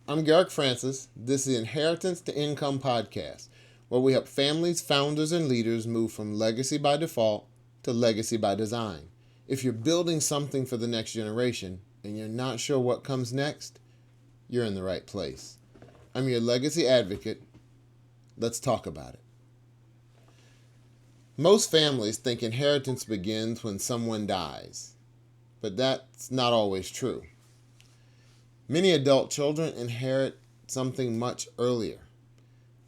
I'm Garrick Francis. This is the Inheritance to Income podcast, where we help families, founders, and leaders move from legacy by default to legacy by design. If you're building something for the next generation and you're not sure what comes next, you're in the right place. I'm your legacy advocate. Let's talk about it. Most families think inheritance begins when someone dies, but that's not always true. Many adult children inherit something much earlier.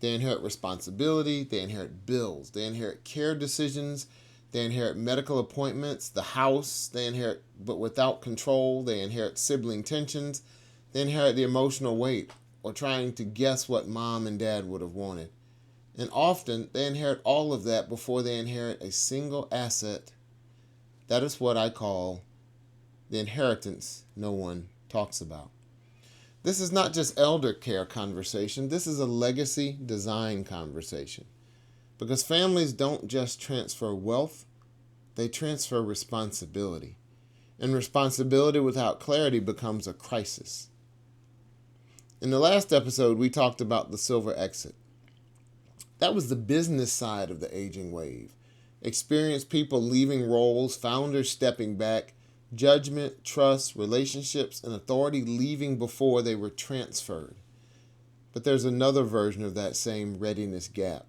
They inherit responsibility, they inherit bills, they inherit care decisions, they inherit medical appointments, the house, they inherit, but without control, they inherit sibling tensions, they inherit the emotional weight or trying to guess what mom and dad would have wanted. And often they inherit all of that before they inherit a single asset. That is what I call the inheritance no one talks about. This is not just elder care conversation. This is a legacy design conversation. Because families don't just transfer wealth, they transfer responsibility. And responsibility without clarity becomes a crisis. In the last episode, we talked about the silver exit. That was the business side of the aging wave. Experienced people leaving roles, founders stepping back, judgment, trust, relationships, and authority leaving before they were transferred. But there's another version of that same readiness gap.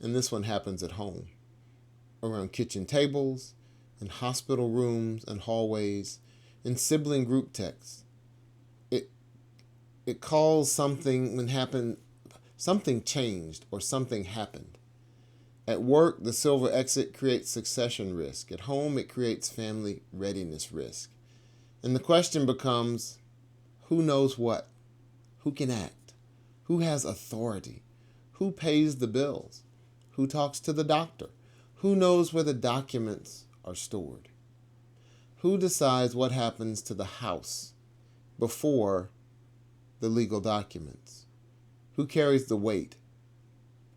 And this one happens at home, around kitchen tables, in hospital rooms and hallways, in sibling group texts. It calls something changed or something happened. At work, the silver exit creates succession risk. At home, it creates family readiness risk. And the question becomes, who knows what? Who can act? Who has authority? Who pays the bills? Who talks to the doctor? Who knows where the documents are stored? Who decides what happens to the house before the legal documents? Who carries the weight?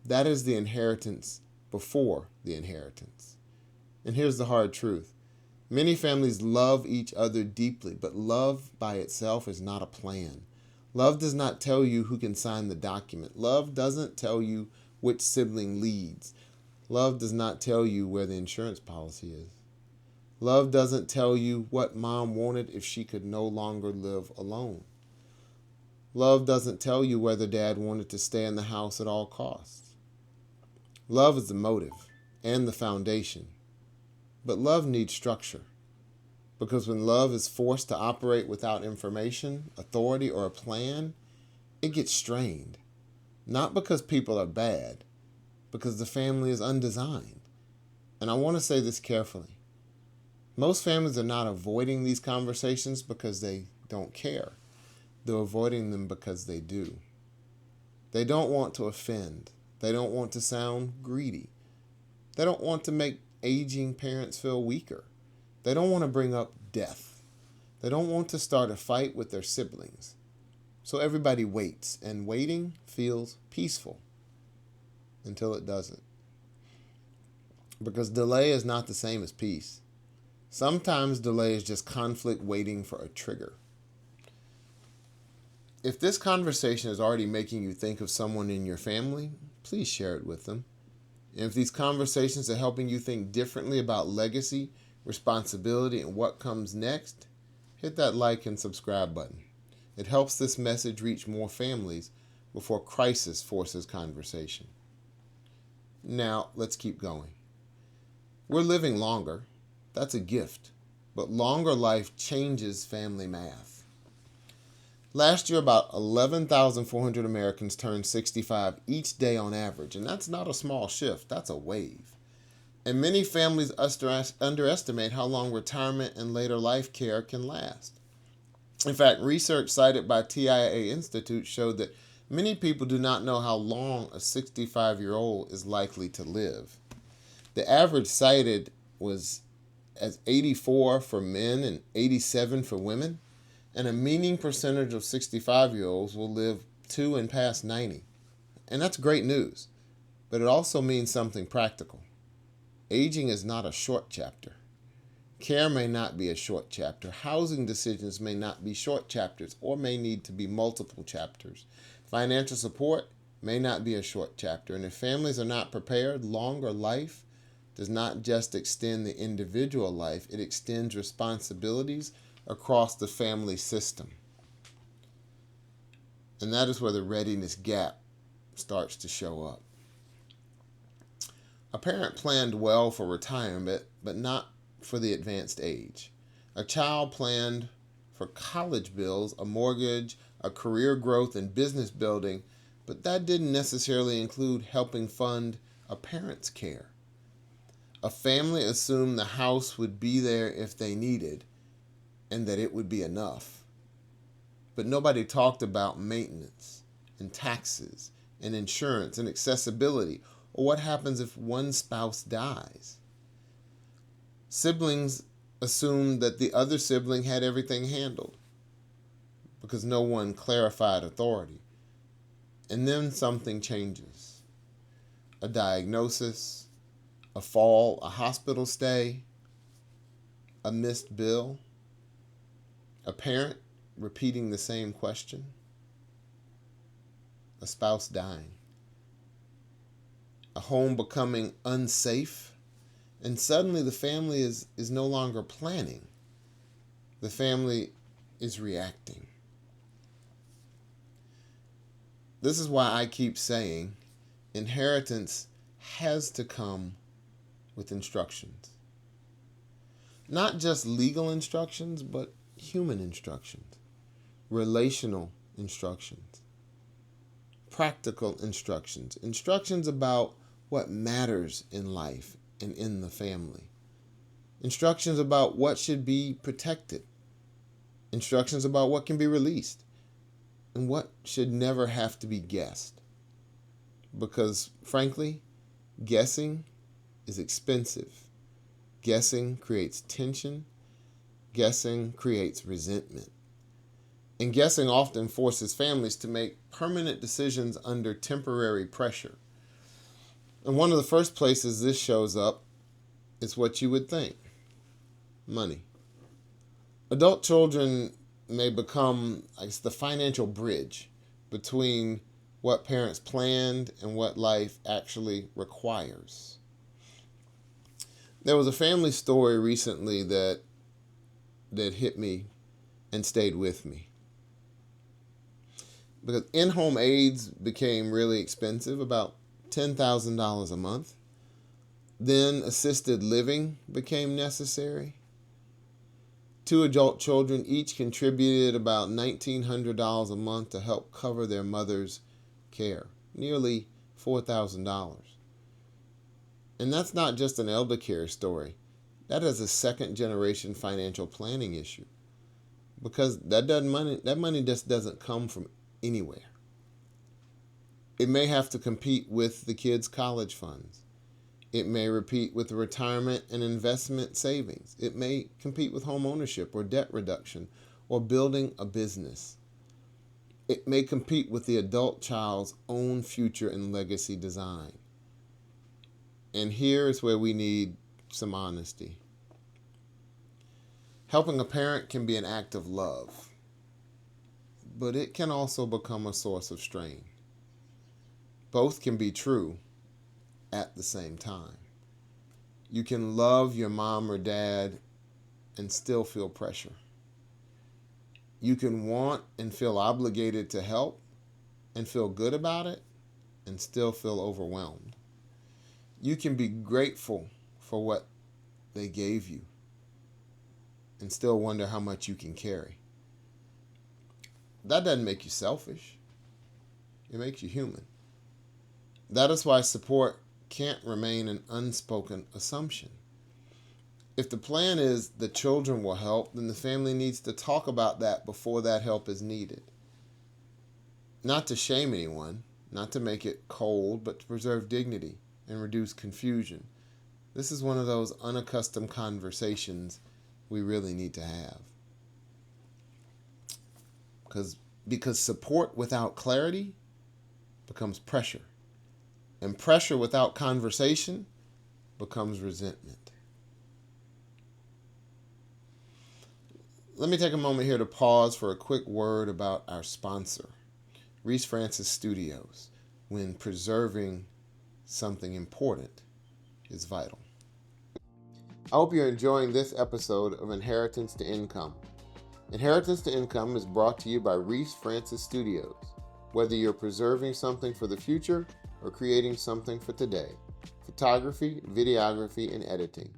That is the inheritance before the inheritance. And here's the hard truth. Many families love each other deeply, but love by itself is not a plan. Love does not tell you who can sign the document. Love doesn't tell you which sibling leads. Love does not tell you where the insurance policy is. Love doesn't tell you what mom wanted if she could no longer live alone. Love doesn't tell you whether dad wanted to stay in the house at all costs. Love is the motive and the foundation. But love needs structure. Because when love is forced to operate without information, authority, or a plan, it gets strained. Not because people are bad, because the family is undesigned. And I want to say this carefully. Most families are not avoiding these conversations because they don't care. They're avoiding them because they do. They don't want to offend. They don't want to sound greedy. They don't want to make aging parents feel weaker. They don't want to bring up death. They don't want to start a fight with their siblings. So everybody waits, and waiting feels peaceful until it doesn't. Because delay is not the same as peace. Sometimes delay is just conflict waiting for a trigger. If this conversation is already making you think of someone in your family, please share it with them. And if these conversations are helping you think differently about legacy, responsibility, and what comes next, hit that like and subscribe button. It helps this message reach more families before crisis forces conversation. Now, let's keep going. We're living longer. That's a gift. But longer life changes family math. Last year, about 11,400 Americans turned 65 each day on average, and that's not a small shift, that's a wave. And many families underestimate how long retirement and later life care can last. In fact, research cited by TIAA Institute showed that many people do not know how long a 65-year-old is likely to live. The average cited was as 84 for men and 87 for women. And a meaning percentage of 65-year-olds will live to and past 90. And that's great news. But it also means something practical. Aging is not a short chapter. Care may not be a short chapter. Housing decisions may not be short chapters or may need to be multiple chapters. Financial support may not be a short chapter. And if families are not prepared, longer life does not just extend the individual life, it extends responsibilities across the family system. And that is where the readiness gap starts to show up. A parent planned well for retirement, but not for the advanced age. A child planned for college bills, a mortgage, a career growth, and business building, but that didn't necessarily include helping fund a parent's care. A family assumed the house would be there if they needed, and that it would be enough. But nobody talked about maintenance and taxes and insurance and accessibility, or what happens if one spouse dies. Siblings assumed that the other sibling had everything handled because no one clarified authority. And then something changes. A diagnosis, a fall, a hospital stay, a missed bill, a parent repeating the same question, a spouse dying, a home becoming unsafe, and suddenly the family is no longer planning. The family is reacting. This is why I keep saying inheritance has to come with instructions. Not just legal instructions, but human instructions, relational instructions, practical instructions, instructions about what matters in life and in the family, instructions about what should be protected, instructions about what can be released, and what should never have to be guessed. Because, frankly, guessing is expensive. Guessing creates tension. Guessing creates resentment. And guessing often forces families to make permanent decisions under temporary pressure. And one of the first places this shows up is what you would think: money. Adult children may become, the financial bridge between what parents planned and what life actually requires. There was a family story recently that hit me and stayed with me. Because in-home aids became really expensive, about $10,000 a month. Then assisted living became necessary. 2 adult children each contributed about $1,900 a month to help cover their mother's care, nearly $4,000. And that's not just an elder care story. That is a second-generation financial planning issue, because that money just doesn't come from anywhere. It may have to compete with the kids' college funds. It may compete with retirement and investment savings. It may compete with home ownership or debt reduction or building a business. It may compete with the adult child's own future and legacy design. And here is where we need some honesty. Helping a parent can be an act of love, but it can also become a source of strain. Both can be true at the same time. You can love your mom or dad and still feel pressure. You can want and feel obligated to help and feel good about it and still feel overwhelmed. You can be grateful for what they gave you and still wonder how much you can carry. That doesn't make you selfish. It makes you human. That is why support can't remain an unspoken assumption. If the plan is the children will help, then the family needs to talk about that before that help is needed. Not to shame anyone, not to make it cold, but to preserve dignity and reduce confusion. This is one of those unaccustomed conversations we really need to have. Because support without clarity becomes pressure. And pressure without conversation becomes resentment. Let me take a moment here to pause for a quick word about our sponsor, Garrick Francis Studios, when preserving something important is vital. I hope you're enjoying this episode of Inheritance to Income. Inheritance to Income is brought to you by Garrick Francis Studios. Whether you're preserving something for the future or creating something for today, photography, videography, and editing.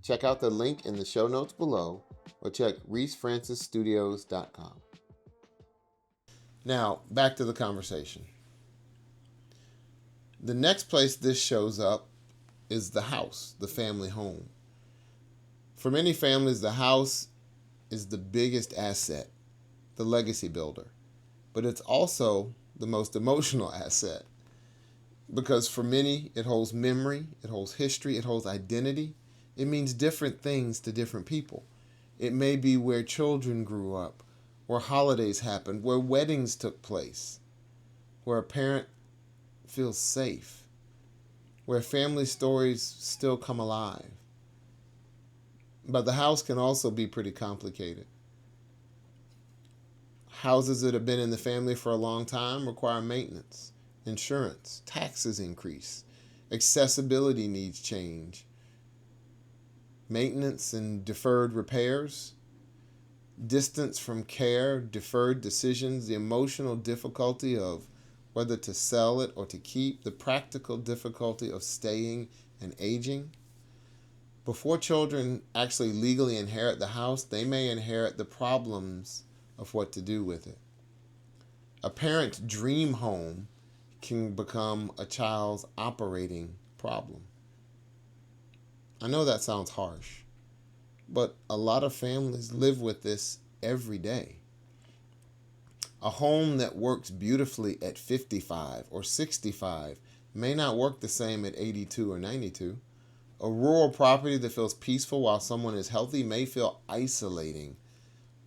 Check out the link in the show notes below or check GarrickFrancisStudios.com. Now, back to the conversation. The next place this shows up is the house, the family home. For many families, the house is the biggest asset, the legacy builder. But it's also the most emotional asset because for many, it holds memory, it holds history, it holds identity. It means different things to different people. It may be where children grew up, where holidays happened, where weddings took place, where a parent feels safe, where family stories still come alive. But the house can also be pretty complicated. Houses that have been in the family for a long time require maintenance, insurance, taxes increase, accessibility needs change, maintenance and deferred repairs, distance from care, deferred decisions, the emotional difficulty of whether to sell it or to keep, the practical difficulty of staying and aging. Before children actually legally inherit the house, they may inherit the problems of what to do with it. A parent's dream home can become a child's operating problem. I know that sounds harsh, but a lot of families live with this every day. A home that works beautifully at 55 or 65 may not work the same at 82 or 92. A rural property that feels peaceful while someone is healthy may feel isolating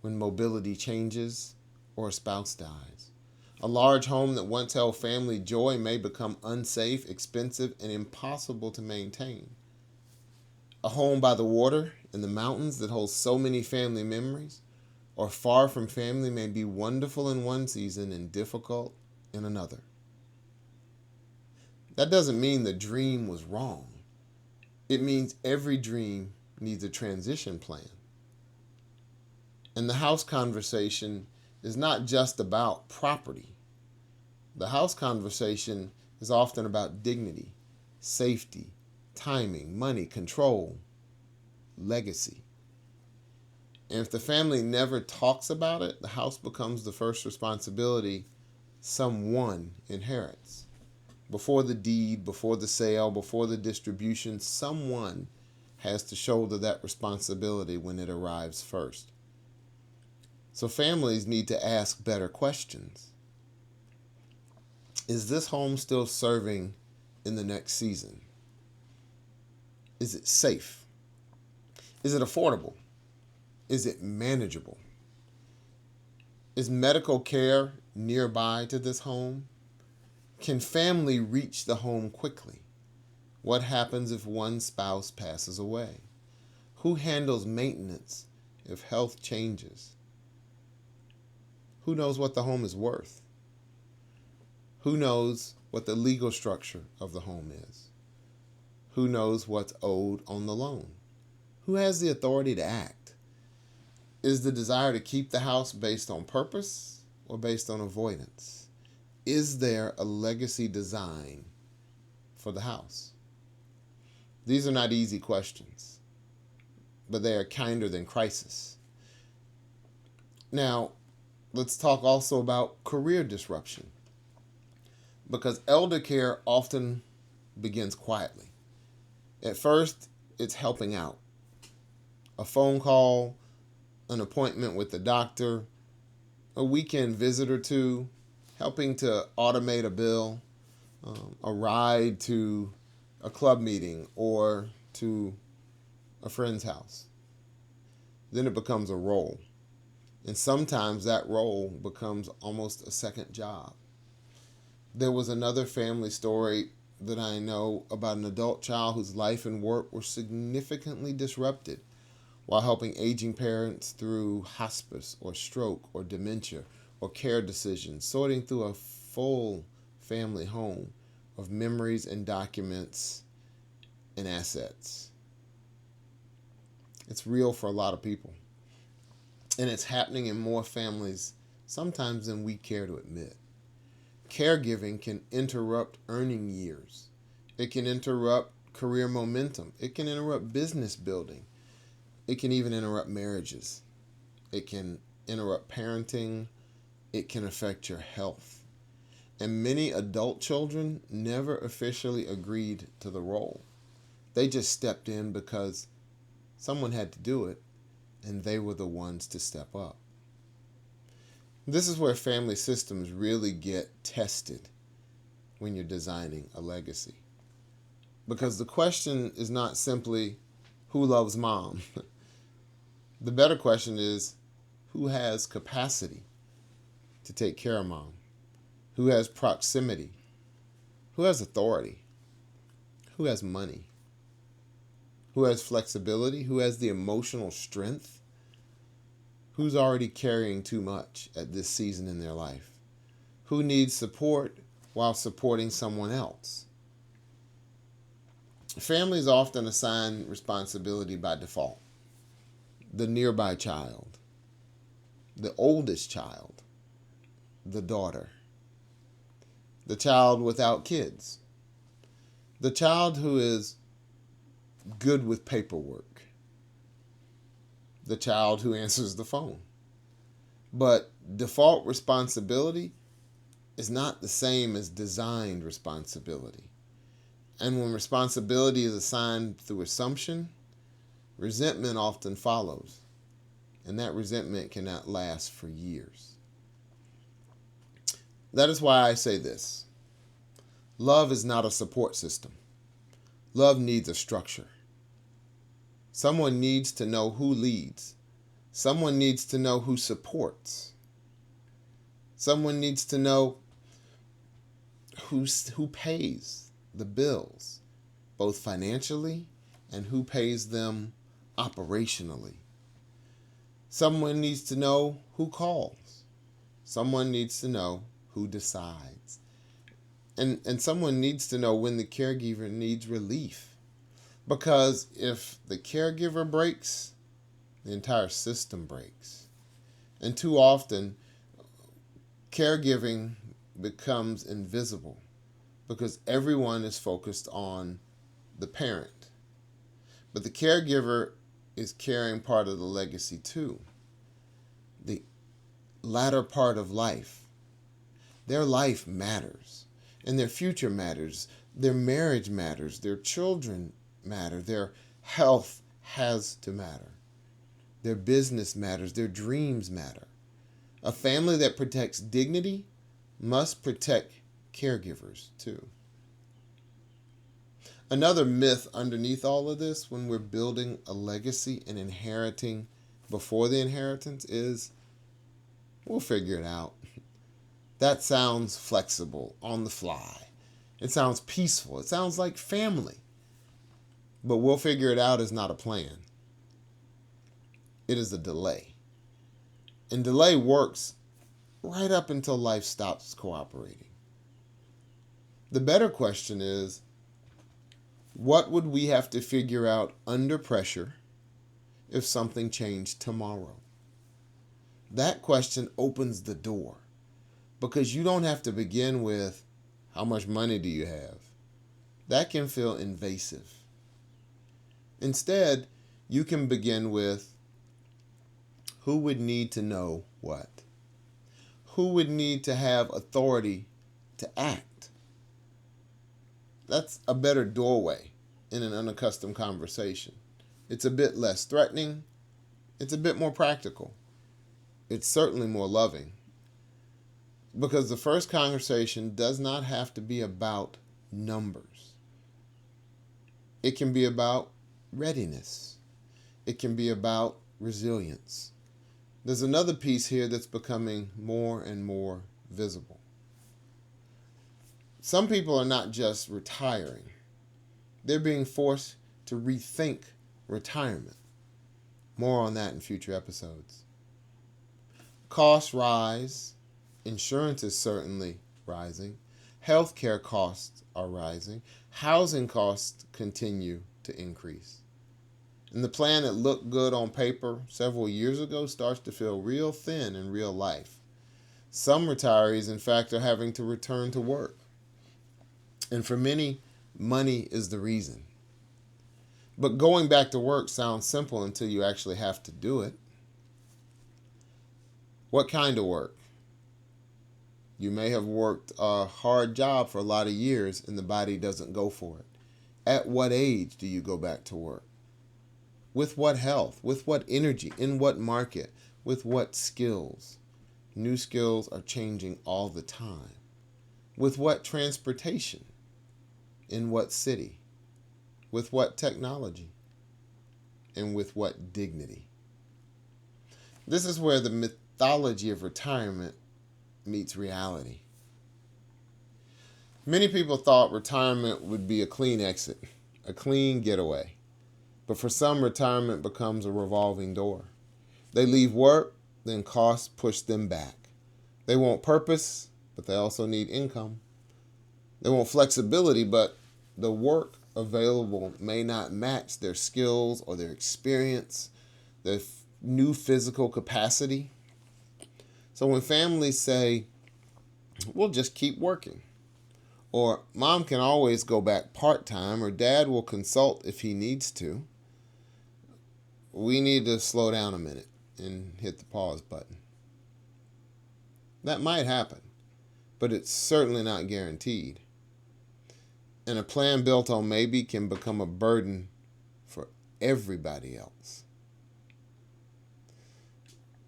when mobility changes or a spouse dies. A large home that once held family joy may become unsafe, expensive, and impossible to maintain. A home by the water in the mountains that holds so many family memories or far from family may be wonderful in one season and difficult in another. That doesn't mean the dream was wrong. It means every dream needs a transition plan. And the house conversation is not just about property. The house conversation is often about dignity, safety, timing, money, control, legacy. And if the family never talks about it, the house becomes the first responsibility someone inherits. Before the deed, before the sale, before the distribution, someone has to shoulder that responsibility when it arrives first. So families need to ask better questions. Is this home still serving in the next season? Is it safe? Is it affordable? Is it manageable? Is medical care nearby to this home? Can family reach the home quickly? What happens if one spouse passes away? Who handles maintenance if health changes? Who knows what the home is worth? Who knows what the legal structure of the home is? Who knows what's owed on the loan? Who has the authority to act? Is the desire to keep the house based on purpose or based on avoidance? Is there a legacy design for the house? These are not easy questions, but they are kinder than crisis. Now, let's talk also about career disruption, because elder care often begins quietly. At first, it's helping out. A phone call, an appointment with the doctor, a weekend visit or two, helping to automate a bill, a ride to a club meeting or to a friend's house. Then it becomes a role. And sometimes that role becomes almost a second job. There was another family story that I know about an adult child whose life and work were significantly disrupted while helping aging parents through hospice or stroke or dementia or care decisions, sorting through a full family home of memories and documents and assets. It's real for a lot of people. And it's happening in more families sometimes than we care to admit. Caregiving can interrupt earning years. It can interrupt career momentum. It can interrupt business building. It can even interrupt marriages. It can interrupt parenting. It can affect your health. And many adult children never officially agreed to the role. They just stepped in because someone had to do it, and they were the ones to step up. This is where family systems really get tested when you're designing a legacy. Because the question is not simply, who loves mom? The better question is, who has capacity to take care of mom? Who has proximity? Who has authority? Who has money? Who has flexibility? Who has the emotional strength? Who's already carrying too much at this season in their life? Who needs support while supporting someone else? Families often assign responsibility by default. The nearby child, the oldest child, the daughter, the child without kids, the child who is good with paperwork, the child who answers the phone. But default responsibility is not the same as designed responsibility. And when responsibility is assigned through assumption, resentment often follows. And that resentment cannot last for years. That is why I say this. Love is not a support system. Love needs a structure. Someone needs to know who leads. Someone needs to know who supports. Someone needs to know who pays the bills, both financially and who pays them operationally. Someone needs to know who calls. Someone needs to know who decides. And someone needs to know when the caregiver needs relief. Because if the caregiver breaks, the entire system breaks. And too often, caregiving becomes invisible because everyone is focused on the parent. But the caregiver is carrying part of the legacy too. The latter part of life. Their life matters. And their future matters. Their marriage matters. Their children matter. Their health has to matter. Their business matters. Their dreams matter. A family that protects dignity must protect caregivers too. Another myth underneath all of this when we're building a legacy and inheriting before the inheritance is, we'll figure it out. That sounds flexible, on the fly. It sounds peaceful. It sounds like family. But we'll figure it out is not a plan. It is a delay. And delay works right up until life stops cooperating. The better question is, what would we have to figure out under pressure if something changed tomorrow? That question opens the door because you don't have to begin with, how much money do you have? That can feel invasive. Instead, you can begin with, who would need to know what? Who would need to have authority to act? That's a better doorway in an unaccustomed conversation. It's a bit less threatening. It's a bit more practical. It's certainly more loving. Because the first conversation does not have to be about numbers. It can be about readiness. It can be about resilience. There's another piece here that's becoming more and more visible. Some people are not just retiring. They're being forced to rethink retirement. More on that in future episodes. Costs rise. Insurance is certainly rising. Healthcare costs are rising. Housing costs continue to increase. And the plan that looked good on paper several years ago starts to feel real thin in real life. Some retirees, in fact, are having to return to work. And for many, money is the reason. But going back to work sounds simple until you actually have to do it. What kind of work? You may have worked a hard job for a lot of years and the body doesn't go for it. At what age do you go back to work? With what health? With what energy? In what market? With what skills? New skills are changing all the time. With what transportation? In what city? With what technology? And with what dignity? This is where the mythology of retirement meets reality. Many people thought retirement would be a clean exit, a clean getaway. But for some, retirement becomes a revolving door. They leave work, then costs push them back. They want purpose, but they also need income. They want flexibility, but the work available may not match their skills or their experience, their new physical capacity. So when families say, we'll just keep working, or mom can always go back part-time, or dad will consult if he needs to, we need to slow down a minute and hit the pause button. That might happen, but it's certainly not guaranteed. And a plan built on maybe can become a burden for everybody else.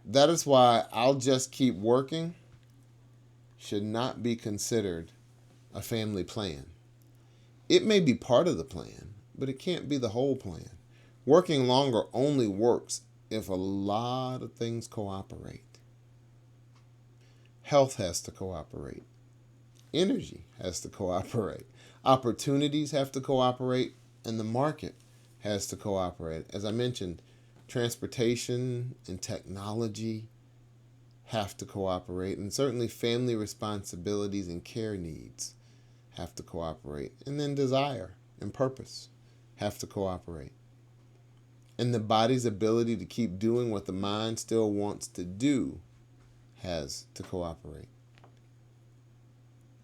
That is why I'll just keep working should not be considered a family plan. It may be part of the plan, but it can't be the whole plan. Working longer only works if a lot of things cooperate. Health has to cooperate. Energy has to cooperate. Opportunities have to cooperate, and the market has to cooperate. As I mentioned, transportation and technology have to cooperate, and certainly family responsibilities and care needs have to cooperate. And then desire and purpose have to cooperate. And the body's ability to keep doing what the mind still wants to do has to cooperate.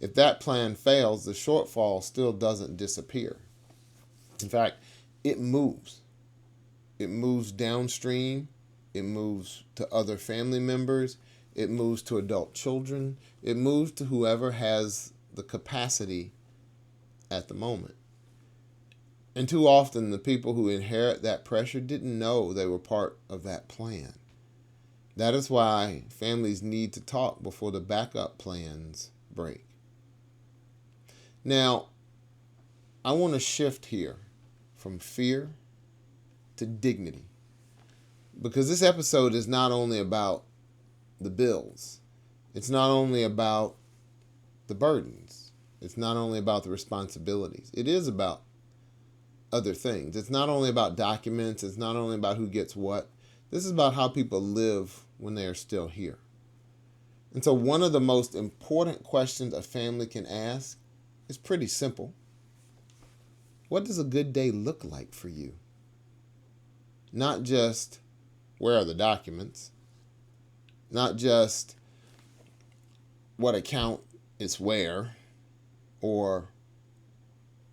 If that plan fails, the shortfall still doesn't disappear. In fact, it moves. It moves downstream. It moves to other family members. It moves to adult children. It moves to whoever has the capacity at the moment. And too often, the people who inherit that pressure didn't know they were part of that plan. That is why families need to talk before the backup plans break. Now, I want to shift here from fear to dignity, because this episode is not only about the bills. It's not only about the burdens. It's not only about the responsibilities. It is about other things. It's not only about documents. It's not only about who gets what. This is about how people live when they are still here. And so one of the most important questions a family can ask is pretty simple. What does a good day look like for you? Not just, where are the documents? Not just what account is where, or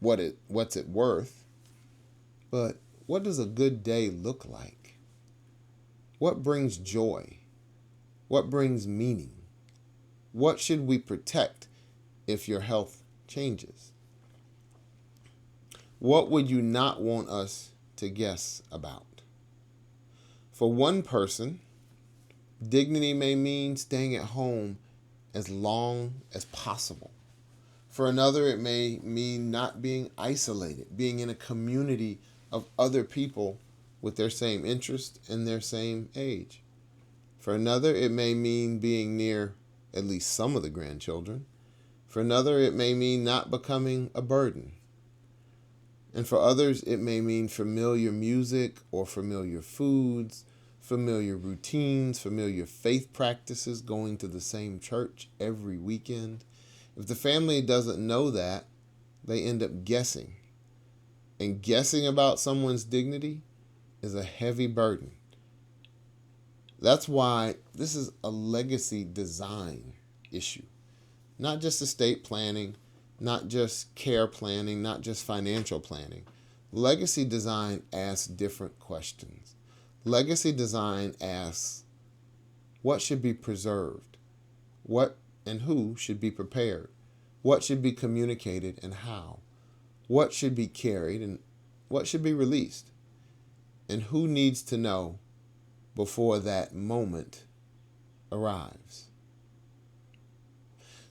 what's it worth, but what does a good day look like? What brings joy? What brings meaning? What should we protect if your health changes? What would you not want us to guess about? For one person, dignity may mean staying at home as long as possible. For another, it may mean not being isolated, being in a community of other people with their same interest and their same age. For another, it may mean being near at least some of the grandchildren. For another, it may mean not becoming a burden. And for others, it may mean familiar music or familiar foods, familiar routines, familiar faith practices, going to the same church every weekend. If the family doesn't know that, they end up guessing. And guessing about someone's dignity is a heavy burden. That's why this is a legacy design issue. Not just estate planning, not just care planning, not just financial planning. Legacy design asks different questions. Legacy design asks, what should be preserved? What and who should be prepared? What should be communicated and how? What should be carried and what should be released? And who needs to know before that moment arrives?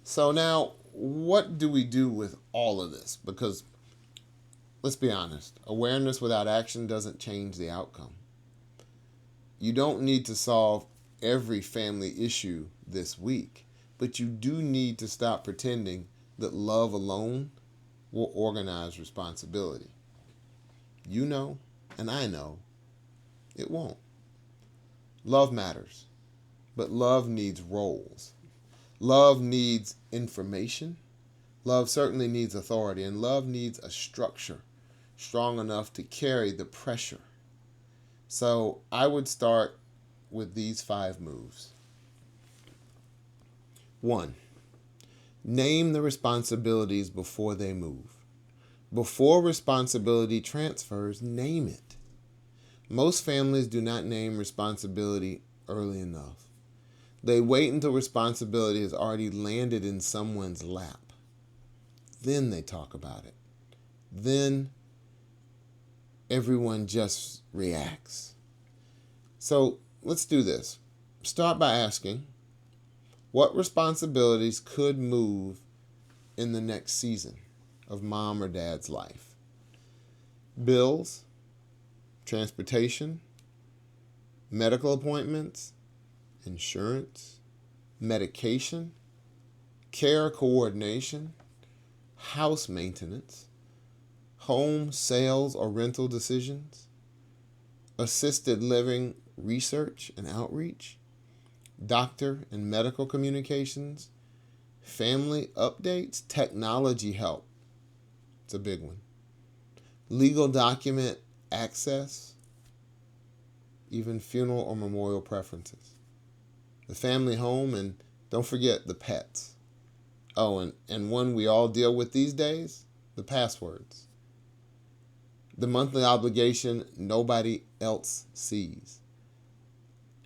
So now, what do we do with all of this? Because let's be honest, awareness without action doesn't change the outcome. You don't need to solve every family issue this week, but you do need to stop pretending that love alone will organize responsibility. You know, and I know, it won't. Love matters, but love needs roles. Love needs information. Love certainly needs authority, and love needs a structure strong enough to carry the pressure. So I would start with these 5 moves. 1, name the responsibilities before they move. Before responsibility transfers, name it. Most families do not name responsibility early enough. They wait until responsibility has already landed in someone's lap. Then they talk about it. Then everyone just reacts. So let's do this. Start by asking, what responsibilities could move in the next season of mom or dad's life? Bills, transportation, medical appointments, insurance, medication, care coordination, house maintenance, home sales or rental decisions, assisted living research and outreach, doctor and medical communications, family updates, technology help. It's a big one. Legal document access, even funeral or memorial preferences. The family home, and don't forget the pets. Oh, and one we all deal with these days, the passwords. The monthly obligation nobody else sees.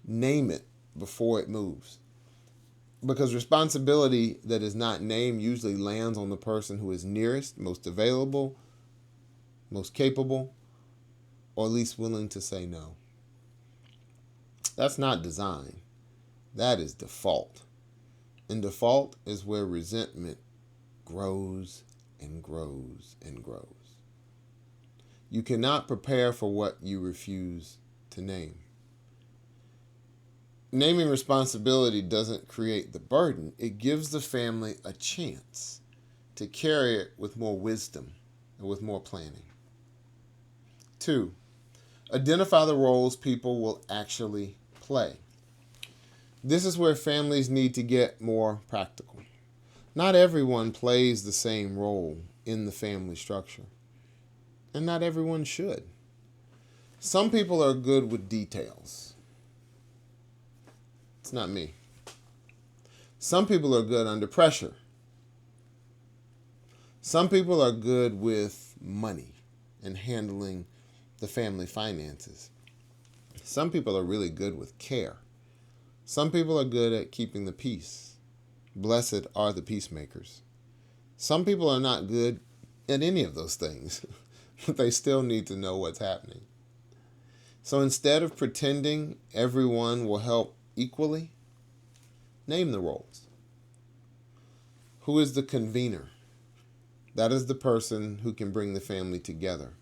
Name it before it moves. Because responsibility that is not named usually lands on the person who is nearest, most available, most capable, or least willing to say no. That's not design. That is default. And default is where resentment grows and grows and grows. You cannot prepare for what you refuse to name. Naming responsibility doesn't create the burden. It gives the family a chance to carry it with more wisdom and with more planning. 2, identify the roles people will actually play. This is where families need to get more practical. Not everyone plays the same role in the family structure, and not everyone should. Some people are good with details. It's not me. Some people are good under pressure. Some people are good with money and handling the family finances. Some people are really good with care. Some people are good at keeping the peace. Blessed are the peacemakers. Some people are not good at any of those things, but they still need to know what's happening. So instead of pretending everyone will help equally, name the roles. Who is the convener? That is the person who can bring the family together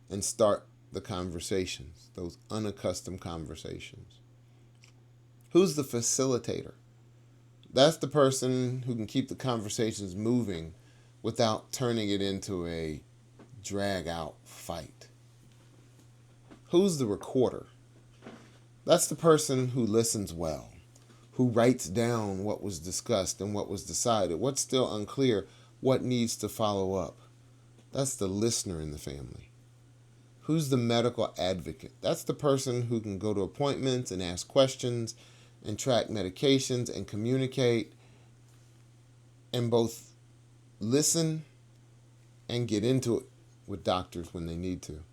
and start the conversations, those unaccustomed conversations. Who's the facilitator? That's the person who can keep the conversations moving without turning it into a drag out fight. Who's the recorder? That's the person who listens well, who writes down what was discussed and what was decided, what's still unclear, what needs to follow up. That's the listener in the family. Who's the medical advocate? That's the person who can go to appointments and ask questions and track medications and communicate and both listen and get into it with doctors when they need to.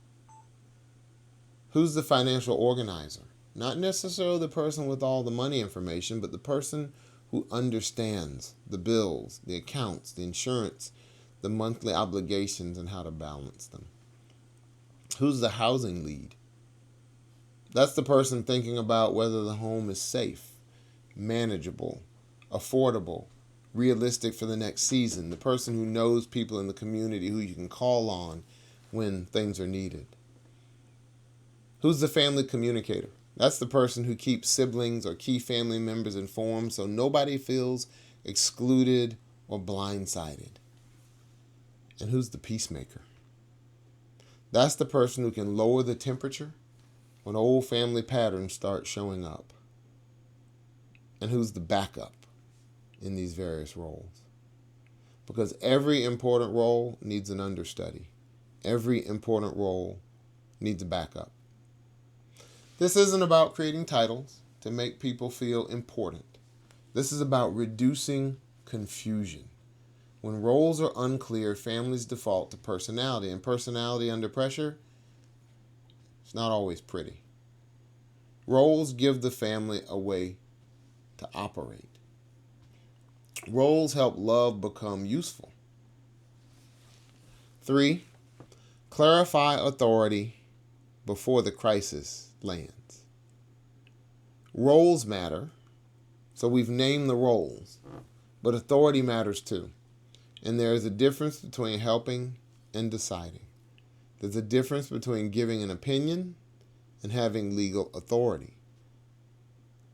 Who's the financial organizer? Not necessarily the person with all the money information, but the person who understands the bills, the accounts, the insurance, the monthly obligations, and how to balance them. Who's the housing lead? That's the person thinking about whether the home is safe, manageable, affordable, realistic for the next season. The person who knows people in the community who you can call on when things are needed. Who's the family communicator? That's the person who keeps siblings or key family members informed so nobody feels excluded or blindsided. And who's the peacemaker? That's the person who can lower the temperature when old family patterns start showing up. And who's the backup in these various roles? Because every important role needs an understudy. Every important role needs a backup. This isn't about creating titles to make people feel important. This is about reducing confusion. When roles are unclear, families default to personality, and personality under pressure, it's not always pretty. Roles give the family a way to operate. Roles help love become useful. 3, clarify authority before the crisis lands. Roles matter, so we've named the roles, but authority matters too. And there is a difference between helping and deciding. There's a difference between giving an opinion and having legal authority.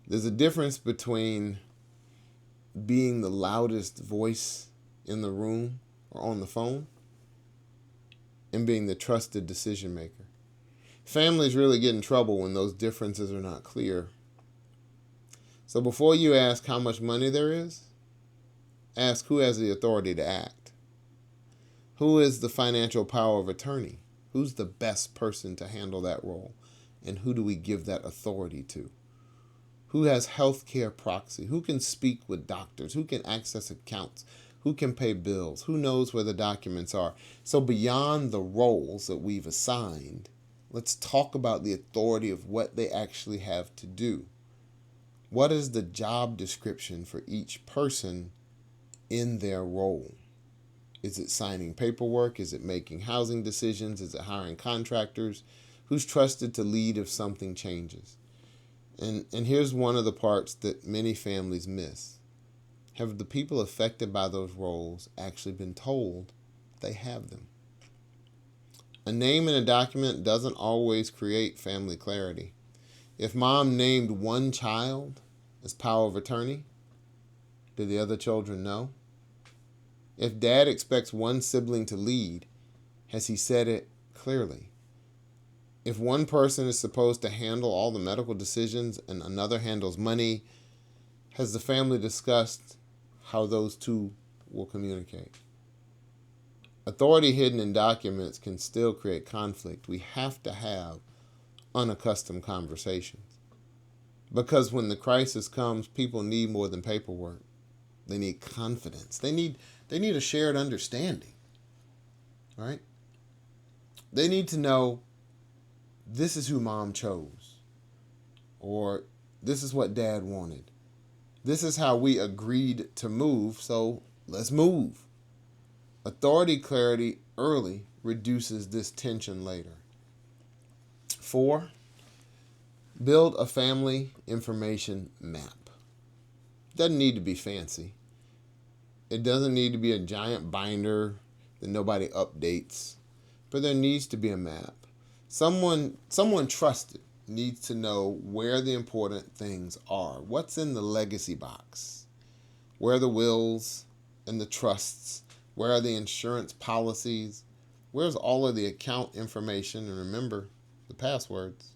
There's a difference between being the loudest voice in the room or on the phone and being the trusted decision maker. Families really get in trouble when those differences are not clear. So before you ask how much money there is, ask who has the authority to act. Who is the financial power of attorney? Who's the best person to handle that role? And who do we give that authority to? Who has healthcare proxy? Who can speak with doctors? Who can access accounts? Who can pay bills? Who knows where the documents are? So beyond the roles that we've assigned, let's talk about the authority of what they actually have to do. What is the job description for each person in their role? Is it signing paperwork? Is it making housing decisions? Is it hiring contractors? Who's trusted to lead if something changes? And here's one of the parts that many families miss. Have the people affected by those roles actually been told they have them? A name in a document doesn't always create family clarity. If mom named one child as power of attorney, do the other children know? If dad expects one sibling to lead, has he said it clearly? If one person is supposed to handle all the medical decisions and another handles money, has the family discussed how those two will communicate? Authority hidden in documents can still create conflict. We have to have unaccustomed conversations. Because when the crisis comes, people need more than paperwork. They need confidence. They need a shared understanding. Right? They need to know this is who mom chose. Or this is what dad wanted. This is how we agreed to move, so let's move. Authority clarity early reduces this tension later. 4, build a family information map. It doesn't need to be fancy. It doesn't need to be a giant binder that nobody updates, but there needs to be a map. Someone trusted needs to know where the important things are. What's in the legacy box? Where are the wills and the trusts? Where are the insurance policies? Where's all of the account information? And remember the passwords.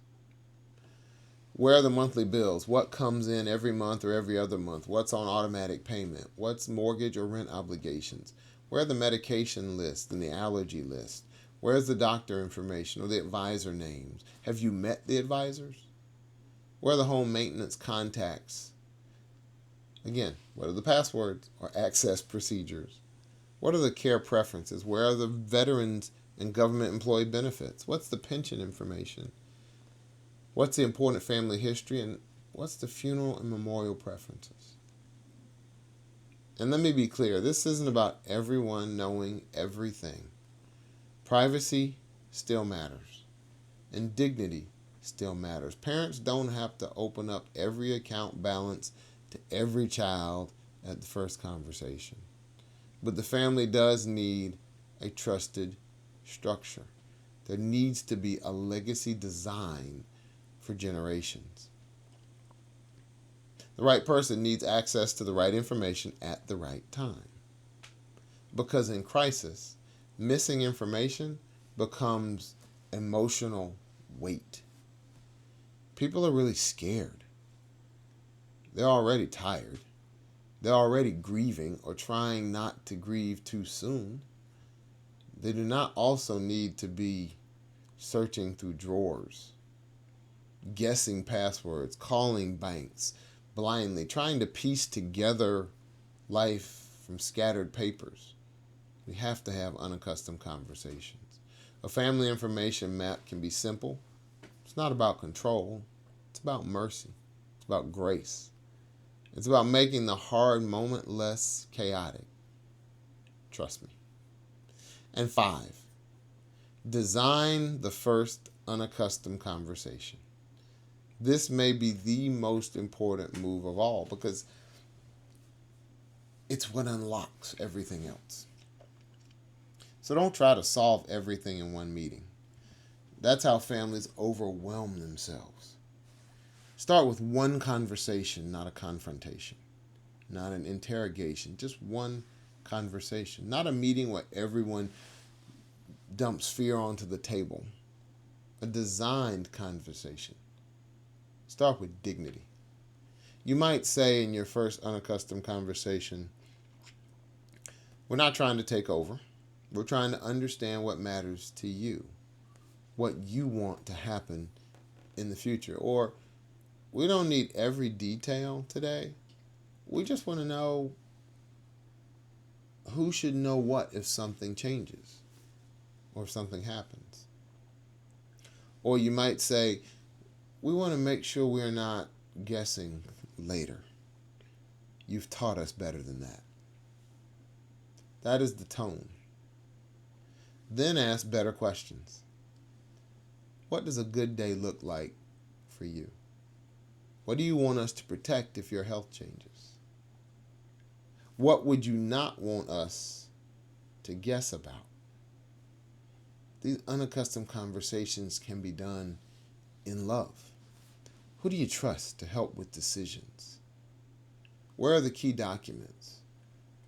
Where are the monthly bills? What comes in every month or every other month? What's on automatic payment? What's mortgage or rent obligations? Where are the medication list and the allergy list? Where's the doctor information or the advisor names? Have you met the advisors? Where are the home maintenance contacts? Again, what are the passwords or access procedures? What are the care preferences? Where are the veterans and government employee benefits? What's the pension information? What's the important family history? And what's the funeral and memorial preferences? And let me be clear, this isn't about everyone knowing everything. Privacy still matters. And dignity still matters. Parents don't have to open up every account balance to every child at the first conversation. But the family does need a trusted structure. There needs to be a legacy design for generations. The right person needs access to the right information at the right time. Because in crisis, missing information becomes emotional weight. People are really scared. They're already tired. They're already grieving or trying not to grieve too soon. They do not also need to be searching through drawers, guessing passwords, calling banks blindly, trying to piece together life from scattered papers. We have to have unaccustomed conversations. A family information map can be simple. It's not about control. It's about mercy. It's about grace. It's about making the hard moment less chaotic. Trust me. And 5, design the first unaccustomed conversation. This may be the most important move of all because it's what unlocks everything else. So don't try to solve everything in one meeting. That's how families overwhelm themselves. Start with one conversation, not a confrontation, not an interrogation, just one conversation, not a meeting where everyone dumps fear onto the table. A designed conversation. Start with dignity. You might say in your first unaccustomed conversation, we're not trying to take over. We're trying to understand what matters to you, what you want to happen in the future. Or we don't need every detail today. We just want to know who should know what if something changes or if something happens. Or you might say, we want to make sure we're not guessing later. You've taught us better than that. That is the tone. Then ask better questions. What does a good day look like for you? What do you want us to protect if your health changes? What would you not want us to guess about? These unaccustomed conversations can be done in love. Who do you trust to help with decisions? Where are the key documents?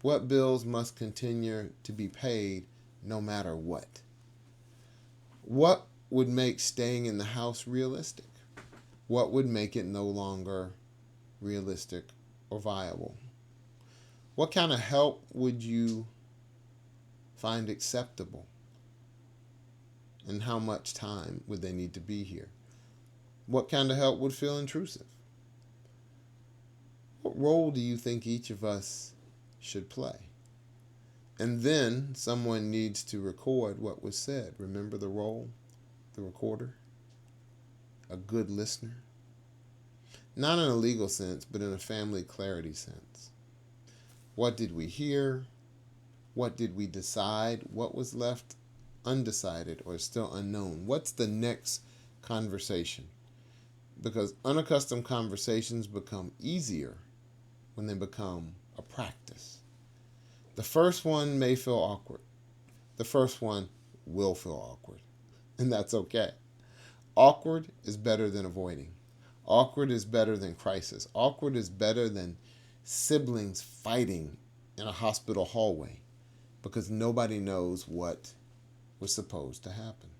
What bills must continue to be paid no matter what? What would make staying in the house realistic? What would make it no longer realistic or viable? What kind of help would you find acceptable? And how much time would they need to be here? What kind of help would feel intrusive? What role do you think each of us should play? And then someone needs to record what was said. Remember the role, the recorder? A good listener? Not in a legal sense, but in a family clarity sense. What did we hear? What did we decide? What was left undecided or still unknown? What's the next conversation? Because unaccustomed conversations become easier when they become a practice. The first one may feel awkward. The first one will feel awkward. And that's okay. Awkward is better than avoiding. Awkward is better than crisis. Awkward is better than siblings fighting in a hospital hallway because nobody knows what was supposed to happen.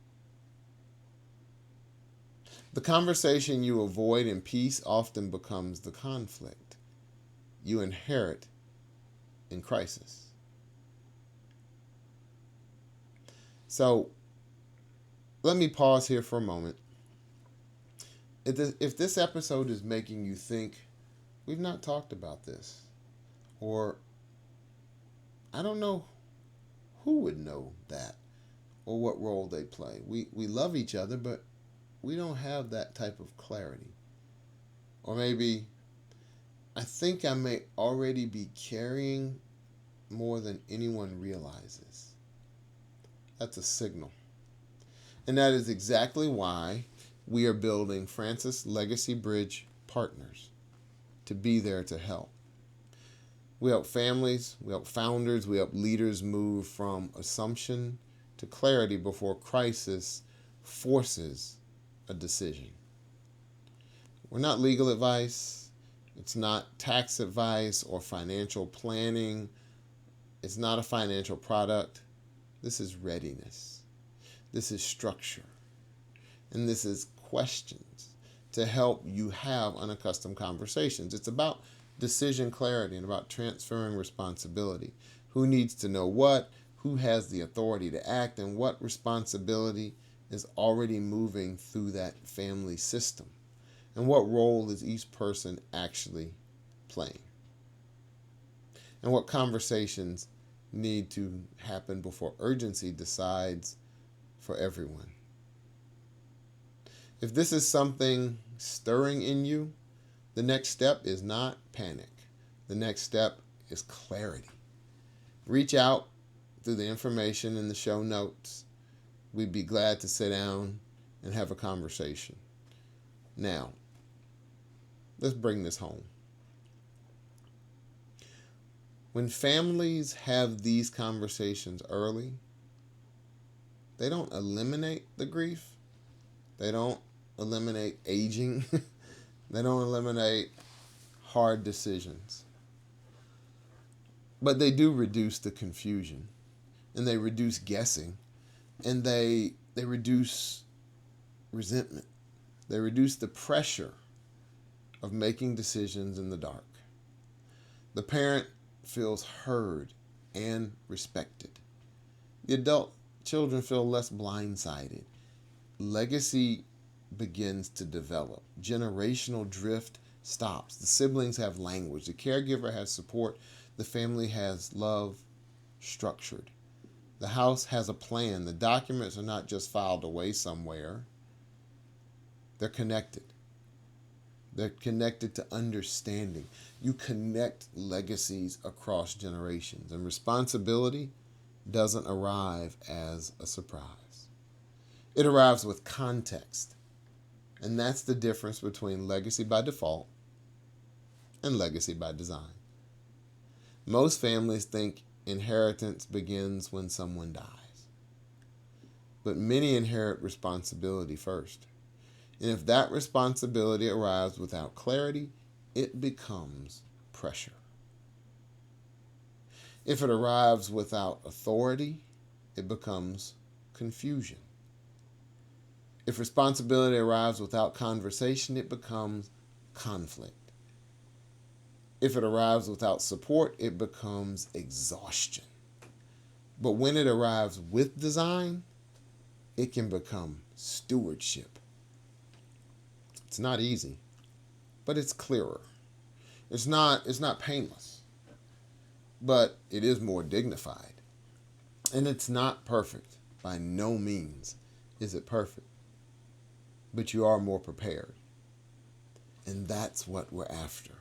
The conversation you avoid in peace often becomes the conflict you inherit in crisis. So let me pause here for a moment. If this episode is making you think, we've not talked about this, or I don't know who would know that or what role they play. We love each other, but we don't have that type of clarity. Or maybe I think I may already be carrying more than anyone realizes. That's a signal. And that is exactly why we are building Francis Legacy Bridge Partners, to be there to help. We help families, we help founders, we help leaders move from assumption to clarity before crisis forces a decision. We're not legal advice. It's not tax advice or financial planning. It's not a financial product. This is readiness. This is structure. And this is questions to help you have unaccustomed conversations. It's about decision clarity and about transferring responsibility. Who needs to know what? Who has the authority to act? And what responsibility is already moving through that family system? And what role is each person actually playing? And what conversations need to happen before urgency decides for everyone? If this is something stirring in you, the next step is not panic. The next step is clarity. Reach out through the information in the show notes. We'd be glad to sit down and have a conversation. Now, let's bring this home. When families have these conversations early, they don't eliminate the grief. They don't eliminate aging. They don't eliminate hard decisions. But they do reduce the confusion, and they reduce guessing, and they reduce resentment. They reduce the pressure of making decisions in the dark. The parent feels heard and respected. The adult children feel less blindsided. Legacy begins to develop. Generational drift stops. The siblings have language. The caregiver has support. The family has love structured. The house has a plan. The documents are not just filed away somewhere. They're connected. They're connected to understanding. You connect legacies across generations, and responsibility doesn't arrive as a surprise. It arrives with context. And that's the difference between legacy by default and legacy by design. Most families think inheritance begins when someone dies. But many inherit responsibility first. And if that responsibility arrives without clarity, it becomes pressure. If it arrives without authority, it becomes confusion. If responsibility arrives without conversation, it becomes conflict. If it arrives without support, it becomes exhaustion. But when it arrives with design, it can become stewardship. It's not easy, but it's clearer. It's not painless, but it is more dignified. And it's not perfect. By no means is it perfect. But you are more prepared. And that's what we're after.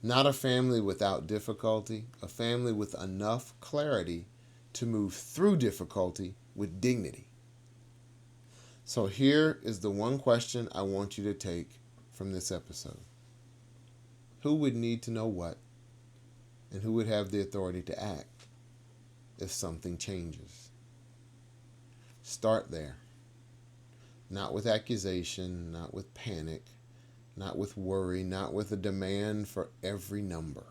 Not a family without difficulty, a family with enough clarity to move through difficulty with dignity. So here is the one question I want you to take from this episode. Who would need to know what? And who would have the authority to act if something changes? Start there. Not with accusation, not with panic, not with worry, not with a demand for every number.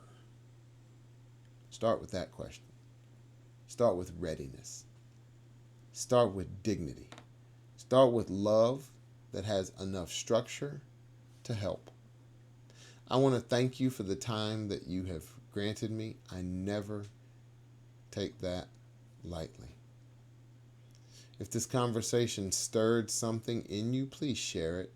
Start with that question. Start with readiness. Start with dignity. Start with love that has enough structure to help. I want to thank you for the time that you have granted me. I never take that lightly. If this conversation stirred something in you, please share it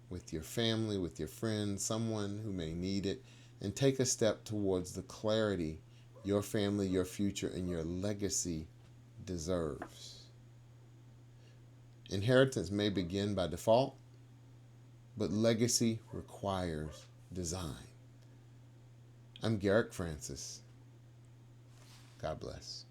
with your family, with your friends, someone who may need it, and take a step towards the clarity your family, your future, and your legacy deserves. Inheritance may begin by default, but legacy requires design. I'm Garrick Francis. God bless.